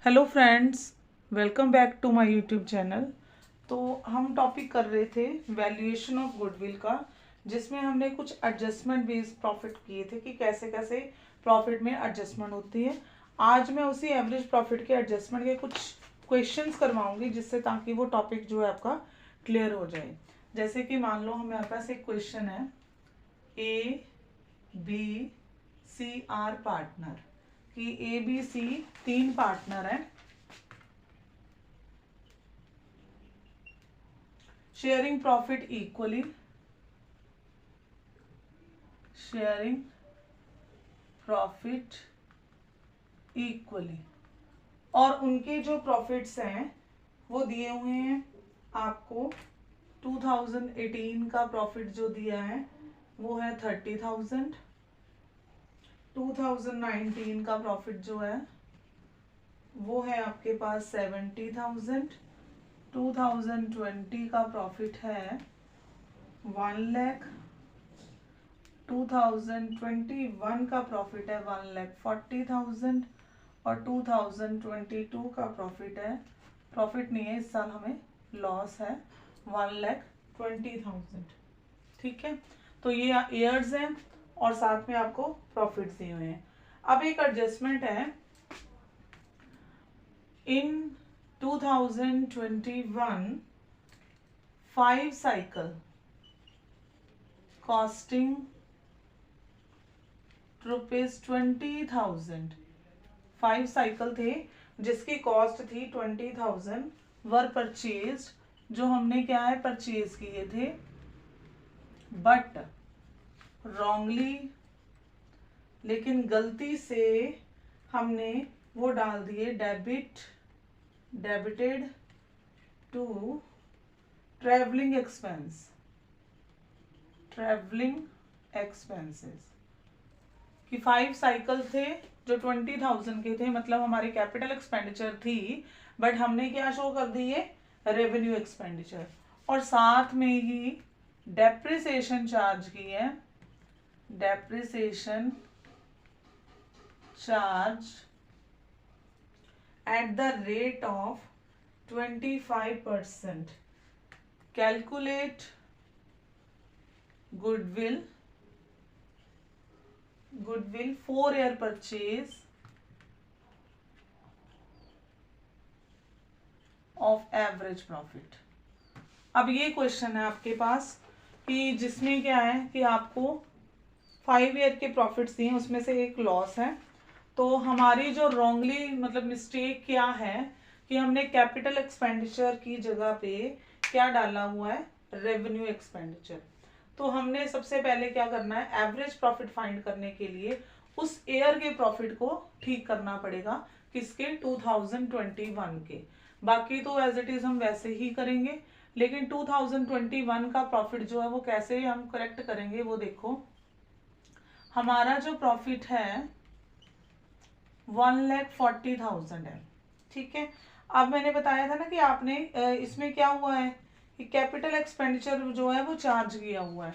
Hello friends, welcome back to my YouTube channel. तो हम topic कर रहे थे वैल्यूएशन ऑफ गुडविल का, जिसमें हमने कुछ एडजस्टमेंट बेस्ड प्रॉफिट किए थे कि कैसे कैसे प्रॉफिट में एडजस्टमेंट होती है। आज मैं उसी एवरेज प्रॉफिट के एडजस्टमेंट के कुछ क्वेश्चंस करवाऊंगी, जिससे ताकि वो टॉपिक जो है आपका क्लियर हो जाए। जैसे कि मान लो हमारे पास एक क्वेश्चन है, A B C are partner, कि ए बी सी तीन पार्टनर हैं, sharing profit equally, sharing profit equally, और उनके जो प्रॉफिट्स हैं वो दिए हुए हैं आपको। 2018 का प्रॉफिट जो दिया है वो है 30,000। 2019 का प्रॉफिट जो है वो है आपके पास 70,000। 2020 का प्रॉफिट है 1 लाख। 2021 का प्रॉफिट है 1,40,000 और 2022 का प्रॉफिट है, प्रॉफिट नहीं है इस साल, हमें लॉस है, 1,20,000। ठीक है, तो ये ईयर्स हैं और साथ में आपको प्रॉफिट दिए हुए हैं। अब एक एडजस्टमेंट है, इन 2021 5 साइकिल कॉस्टिंग ₹20,000, 5 साइकिल थे जिसकी कॉस्ट थी 20,000 वर परचेज, जो हमने क्या है परचेज किए थे, बट रॉन्गली, लेकिन गलती से हमने वो डाल दिए डेबिटेड टू ट्रैवलिंग एक्सपेंसेस, कि 5 साइकिल थे जो 20,000 के थे, मतलब हमारी कैपिटल एक्सपेंडिचर थी, बट हमने क्या शो कर दी है, रेवेन्यू एक्सपेंडिचर, और साथ में ही डेप्रिसिएशन चार्ज की है, depreciation charge at the rate of 25%। Calculate goodwill 4 year purchase of average profit. अब ये क्वेश्चन है आपके पास कि जिसमें क्या है कि आपको 5 ईयर के प्रॉफिट्स दिए, उसमें से एक लॉस है। तो हमारी जो रॉन्गली मतलब मिस्टेक क्या है कि हमने कैपिटल एक्सपेंडिचर की जगह पे क्या डाला हुआ है, रेवेन्यू एक्सपेंडिचर। तो हमने सबसे पहले क्या करना है, एवरेज प्रॉफिट फाइंड करने के लिए उस ईयर के प्रॉफिट को ठीक करना पड़ेगा, किसके, 2021 के। बाकी तो एज इट इज हम वैसे ही करेंगे, लेकिन 2021 का प्रॉफिट जो है वो कैसे हम करेक्ट करेंगे, वो देखो। हमारा जो प्रॉफिट है 1,40,000 है, ठीक है। अब मैंने बताया था ना कि आपने इसमें क्या हुआ है कि कैपिटल एक्सपेंडिचर जो है वो चार्ज किया हुआ है,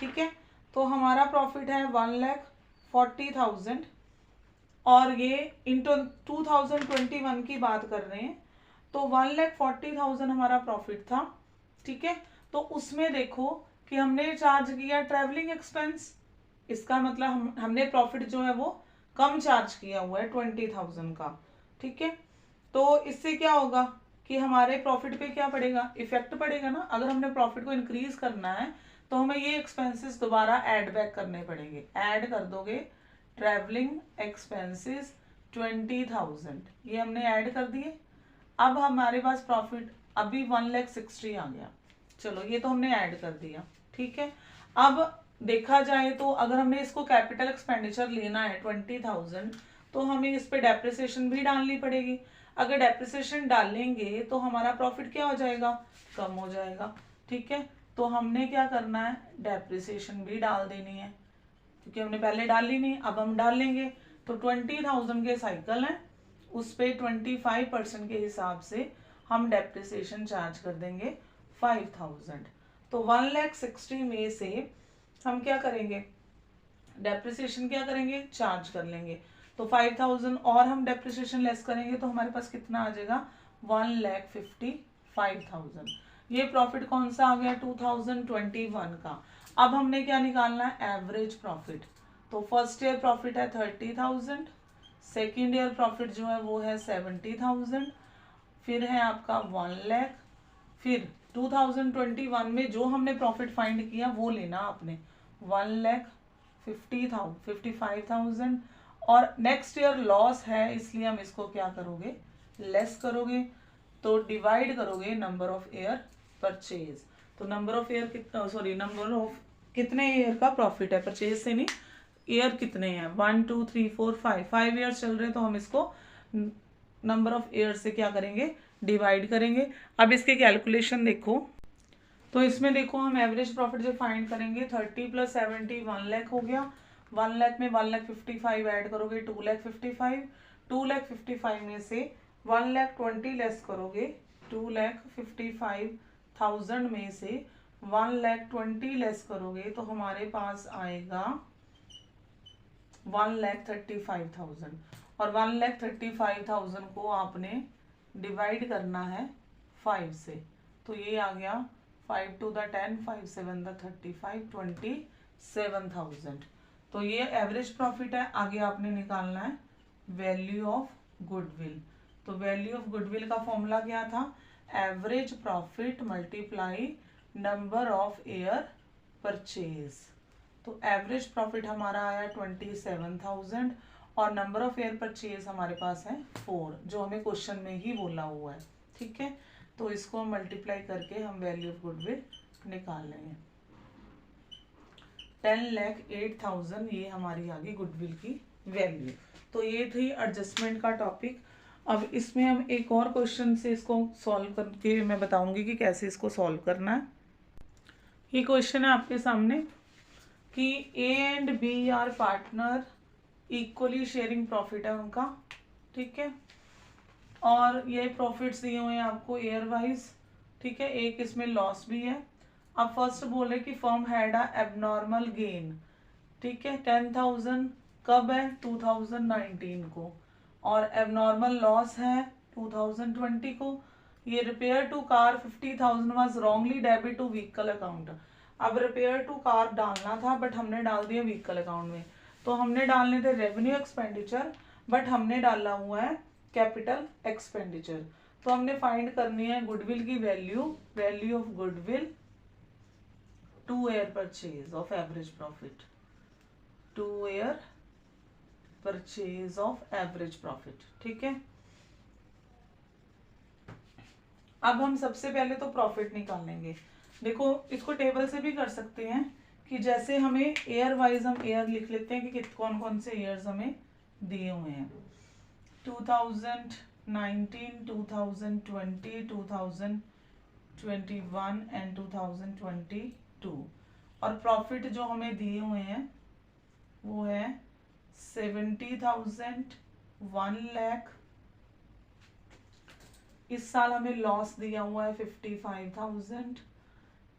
ठीक है। तो हमारा प्रॉफिट है 1,40,000, और ये इन 2021 की बात कर रहे हैं, तो 1,40,000 हमारा प्रॉफिट था, ठीक है। तो उसमें देखो कि हमने चार्ज किया ट्रैवलिंग एक्सपेंस, इसका मतलब हमने प्रॉफिट जो है वो कम चार्ज किया हुआ है 20,000 का, ठीक है। तो इससे क्या होगा कि हमारे प्रॉफिट पे क्या पड़ेगा, इफेक्ट पड़ेगा ना। अगर हमने प्रॉफिट को इंक्रीज करना है तो हमें ये एक्सपेंसेस दोबारा ऐड बैक करने पड़ेंगे। ऐड कर दोगे ट्रैवलिंग एक्सपेंसेस 20,000, ये हमने ऐड कर दिए। अब हमारे पास प्रॉफिट अभी 1,60,000 आ गया, चलो ये तो हमने ऐड कर दिया, ठीक है। अब देखा जाए तो अगर हमने इसको कैपिटल एक्सपेंडिचर लेना है 20,000, तो हमें इस पे डेप्रिसिएशन भी डालनी पड़ेगी। अगर डेप्रिसिएशन डालेंगे तो हमारा प्रॉफिट क्या हो जाएगा, कम हो जाएगा, ठीक है। तो हमने क्या करना है, डेप्रिसिएशन भी डाल देनी है, क्योंकि हमने पहले डाली नहीं, अब हम डाल लेंगे। तो 20,000 के साइकिल हैं, उस पे 25% के हिसाब से हम डेप्रिसिएशन चार्ज कर देंगे 5,000। तो 1,60,000 में से हम क्या करेंगे, डेप्रिसिएशन क्या करेंगे, चार्ज कर लेंगे। तो 5000 और हम डेप्रिसिएशन लेस करेंगे तो हमारे पास कितना आ जाएगा 1,55,000। ये प्रॉफिट कौन सा आ गया 2021 का। अब हमने क्या निकालना है एवरेज प्रॉफिट। तो फर्स्ट ईयर प्रॉफिट है 30,000, सेकेंड ईयर प्रॉफिट जो है वो है 70,000, फिर है आपका 1 लाख, फिर 2021 में जो हमने प्रॉफिट फाइंड किया वो लेना आपने 1,55,000, और नेक्स्ट ईयर लॉस है इसलिए हम इसको क्या करोगे लेस करोगे, तो डिवाइड करोगे नंबर ऑफ ईयर परचेज। तो number of year number of कितने ईयर का प्रॉफिट है, परचेज से नहीं, ईयर कितने हैं 1 2 3 4 5 ईयर चल रहे हैं, तो हम इसको नंबर ऑफ ईयर से क्या करेंगे डिवाइड करेंगे। अब इसके कैलकुलेशन देखो, तो इसमें देखो हम एवरेज प्रॉफिट जब फाइंड करेंगे 30 + 70 1 लाख हो गया, 1 लाख में 1,55,000 ऐड करोगे 2,55,000, 2,55,000 में से 1,20,000 लेस करोगे, 2,55,000 में से 1,20,000 लेस करोगे तो हमारे पास आएगा 1,35,000, और 1,35,000 को आपने डिवाइड करना है 5 से, तो ये आ गया 5 2 द 10, 5 7 द 35, 27,000। तो ये एवरेज प्रॉफिट है। आगे आपने निकालना है वैल्यू ऑफ गुडविल। तो वैल्यू ऑफ गुडविल का फॉर्मूला क्या था, average profit multiply number of year purchase. तो एवरेज प्रॉफिट हमारा आया 27,000 और नंबर ऑफ ईयर परचेज हमारे पास है 4, जो हमें क्वेश्चन में ही बोला हुआ है। ठीक है, तो इसको मल्टीप्लाई करके हम वैल्यू ऑफ गुडविल निकाल लेंगे। 10,08,000 ये हमारी आ गई गुडविल की वैल्यू। तो ये थी एडजस्टमेंट का टॉपिक। अब इसमें हम एक और क्वेश्चन से इसको सॉल्व करके मैं बताऊंगी कि कैसे इसको सॉल्व करना है। ये क्वेश्चन है आपके सामने कि A and B are partner, equally sharing profit है उनका। ठीक है, और ये प्रॉफिट्स दिए हुए हैं आपको ईयर वाइज। ठीक है, एक इसमें लॉस भी है। अब फर्स्ट बोले कि firm had a abnormal gain. ठीक है, 10,000 कब है 2019 को, और एबनॉर्मल लॉस है 2020 को। ये repair to car 50,000 was wrongly debit to vehicle account. अब रिपेयर टू कार डालना था बट हमने डाल दिया व्हीकल अकाउंट में, तो हमने डालने थे रेवेन्यू एक्सपेंडिचर बट हमने डाला हुआ है कैपिटल एक्सपेंडिचर। तो हमने फाइंड करनी है गुडविल की value, value of goodwill two year purchase of average profit, two year purchase of average profit. ठीक है, अब हम सबसे पहले तो प्रॉफिट निकालेंगे। देखो इसको टेबल से भी कर सकते हैं कि जैसे हमें ईयर वाइज हम ईयर लिख लेते हैं कि कौन कौन से ईयर्स हमें दिए हुए हैं, 2019, 2020, 2021 एंड 2022, और प्रॉफिट जो हमें दिए हुए हैं वो है 70,000, 1 लाख। इस साल हमें लॉस दिया हुआ है 55,000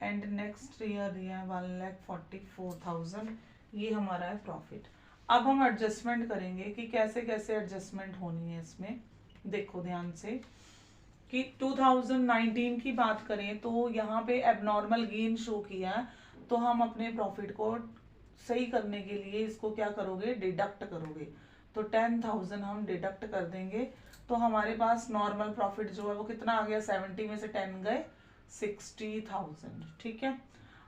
एंड नेक्स्ट ईयर दिया है 1,44,000। ये हमारा है प्रॉफिट। अब हम एडजस्टमेंट करेंगे कि कैसे कैसे एडजस्टमेंट होनी है इसमें। देखो ध्यान से कि 2019 की बात करें तो यहाँ पे एबनॉर्मल गेन शो किया है, तो हम अपने प्रॉफिट को सही करने के लिए इसको क्या करोगे डिडक्ट करोगे। तो 10,000 हम डिडक्ट कर देंगे, तो हमारे पास नॉर्मल प्रॉफिट जो है वो कितना आ गया, 70 में से 10 गए 60,000। ठीक है,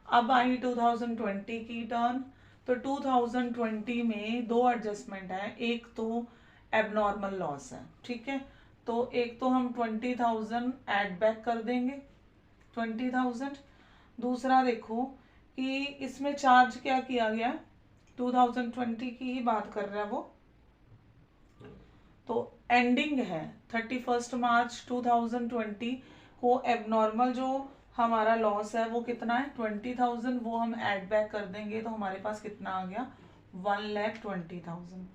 अब आई 2020 की टर्न। तो 2020 में दो एडजस्टमेंट है, एक तो एबनॉर्मल लॉस है। ठीक है, तो एक तो हम 20,000 एड बैक कर देंगे 20,000। दूसरा देखो कि इसमें चार्ज क्या किया गया, 2020 की ही बात कर रहा है वो, तो एंडिंग है 31 मार्च 2020 को। एबनॉर्मल जो हमारा लॉस है वो कितना है 20,000, वो हम ऐड बैक कर देंगे तो हमारे पास कितना आ गया 1,20,000।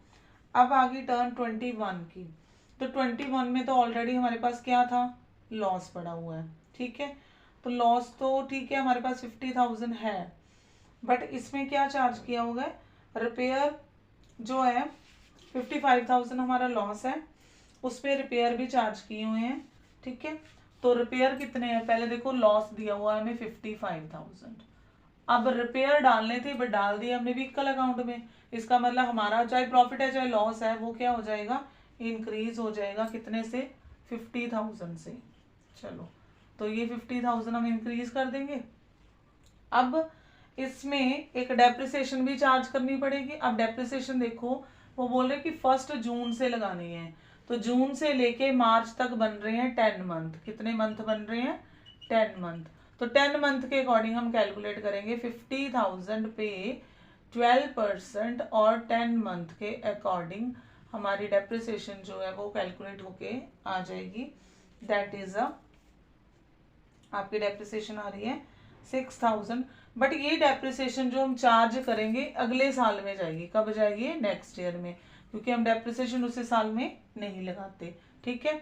अब आगे टर्न 21 की। तो 21 में तो ऑलरेडी हमारे पास क्या था, लॉस पड़ा हुआ है। ठीक है, तो लॉस तो ठीक है हमारे पास 50,000 है, बट इसमें क्या चार्ज किया होगा, रिपेयर जो है 55,000 हमारा लॉस है, उस पर रिपेयर भी चार्ज किए हुए हैं, ठीक है। तो रिपेयर कितने हैं, पहले देखो लॉस दिया हुआ है हमें 55,000, अब रिपेयर डालने थे बट डाल दिए हमने व्हीकल अकाउंट में, इसका मतलब हमारा चाहे प्रॉफिट है चाहे लॉस है वो क्या हो जाएगा, इंक्रीज हो जाएगा, कितने से, 50,000 से। चलो तो ये 50,000 हम इंक्रीज कर देंगे। अब इसमें एक डेप्रिसिएशन भी चार्ज करनी पड़ेगी। अब डेप्रिसिएशन देखो वो बोल रहे कि 1 जून से लगानी है, तो जून से लेके मार्च तक बन रहे हैं 10 मंथ, कितने मंथ बन रहे हैं, 10 मंथ। तो 10 मंथ के अकॉर्डिंग हम कैलकुलेट करेंगे 50,000 पे 12% और 10 मंथ के अकॉर्डिंग हमारी डेप्रिसिएशन जो है वो कैलकुलेट होके आ जाएगी। दैट इज आपकी डेप्रिसिएशन आ रही है 6,000। बट ये डेप्रिसिएशन जो हम चार्ज करेंगे अगले साल में जाएगी, कब जाएगी, नेक्स्ट ईयर में, क्योंकि हम डेप्रिसिएशन उसी साल में नहीं लगाते, ठीक है।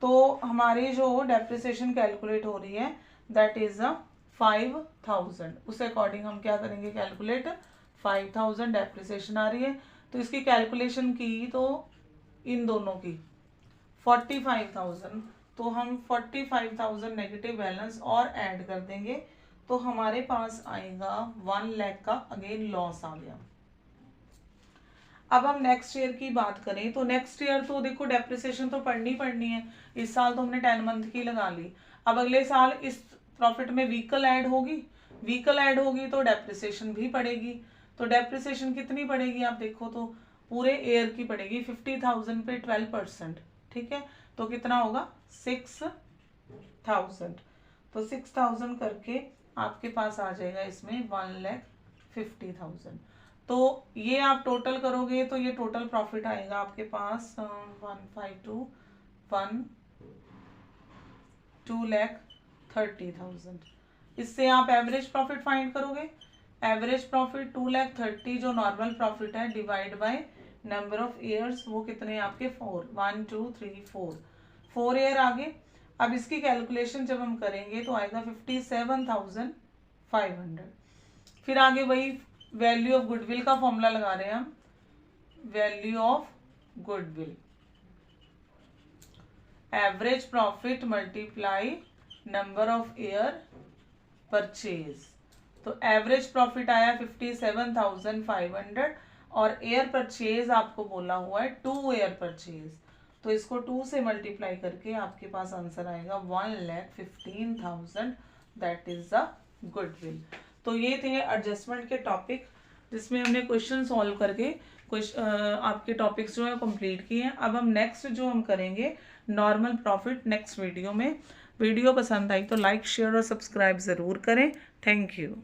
तो हमारी जो डेप्रिसिएशन कैलकुलेट हो रही है दैट इज 5,000, उस अकॉर्डिंग हम क्या करेंगे कैलकुलेट, 5,000 डेप्रिसिएशन आ रही है। तो इसकी कैलकुलेशन की तो इन दोनों की 45,000, तो हम 45,000 नेगेटिव बैलेंस और ऐड कर देंगे, तो हमारे पास आएगा 1 लाख का अगेन लॉस आ गया। अब हम नेक्स्ट ईयर की बात करें तो नेक्स्ट ईयर तो देखो डेप्रिसिएशन तो पढ़नी है, इस साल तो हमने 10 मंथ की लगा ली। अब अगले साल इस प्रॉफिट में व्हीकल ऐड होगी तो डेप्रिसिएशन भी पड़ेगी। तो डेप्रिसिएशन कितनी पड़ेगी आप देखो तो पूरे ईयर की पड़ेगी, 50,000 पे 12%, ठीक है। तो कितना होगा 6,000, तो 6,000 करके आपके पास आ जाएगा इसमें 1,50,000। तो ये आप टोटल करोगे तो ये टोटल प्रॉफिट आएगा आपके पास 2,30,000। इससे आप एवरेज प्रॉफिट फाइंड करोगे, एवरेज प्रॉफिट 2,30,000 जो नॉर्मल प्रॉफिट है divide by number of years, वो कितने आपके 4, 1 2 3 4 ईयर आगे। अब इसकी कैलकुलेशन जब हम करेंगे तो आएगा 57,500। फिर आगे वही वैल्यू ऑफ गुडविल का फॉर्मूला लगा रहे हैं हम, value of goodwill, average profit multiply number of year purchase. तो एवरेज प्रॉफिट आया 57,500 और एयर परचेज आपको बोला हुआ है 2 एयर परचेज, तो इसको 2 से मल्टीप्लाई करके आपके पास आंसर आएगा 1,15,000, दैट इज द गुडविल। तो ये थे एडजस्टमेंट के टॉपिक जिसमें हमने क्वेश्चन सॉल्व करके कुछ आपके टॉपिक्स जो है कंप्लीट किए हैं। अब हम नेक्स्ट जो हम करेंगे नॉर्मल प्रॉफिट नेक्स्ट वीडियो में। वीडियो पसंद आई तो लाइक शेयर और सब्सक्राइब ज़रूर करें। Thank you.